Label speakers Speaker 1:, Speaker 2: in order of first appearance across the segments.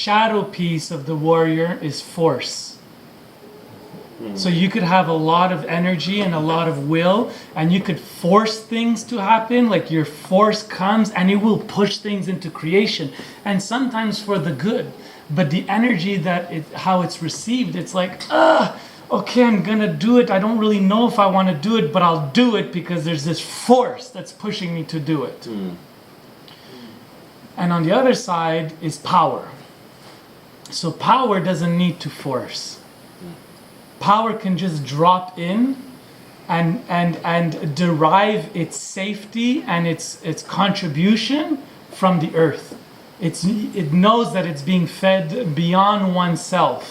Speaker 1: shadow piece of the warrior is force. So you could have a lot of energy and a lot of will, and you could force things to happen, like your force comes and it will push things into creation, and sometimes for the good. But the energy how it's received, it's like, okay, I'm gonna do it. I don't really know if I want to do it, but I'll do it because there's this force that's pushing me to do it. And on the other side is power. So power doesn't need to force. Power can just drop in and derive its safety and its contribution from the earth. It knows that it's being fed beyond oneself.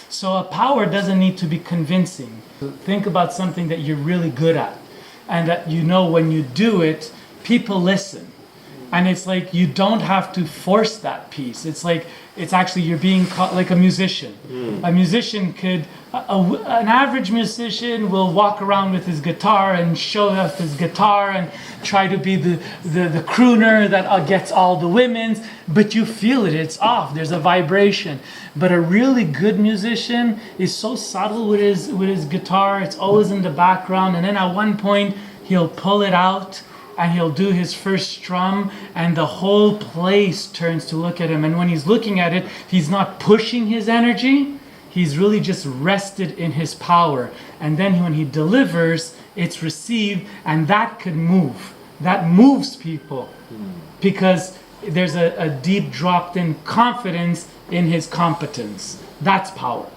Speaker 1: So a power doesn't need to be convincing. Think about something that you're really good at, and that you know when you do it, people listen. And it's like you don't have to force that piece. It's like it's actually you're being like a musician. A musician could, an average musician will walk around with his guitar and show off his guitar and try to be the crooner that gets all the women's. But you feel it, it's off. There's a vibration. But a really good musician is so subtle with his guitar. It's always in the background, and then at one point he'll pull it out. And he'll do his first strum, and the whole place turns to look at him. And when he's looking at it, he's not pushing his energy. He's really just rested in his power. And then when he delivers, it's received, and that could move. That moves people because there's a deep dropped in confidence in his competence. That's power.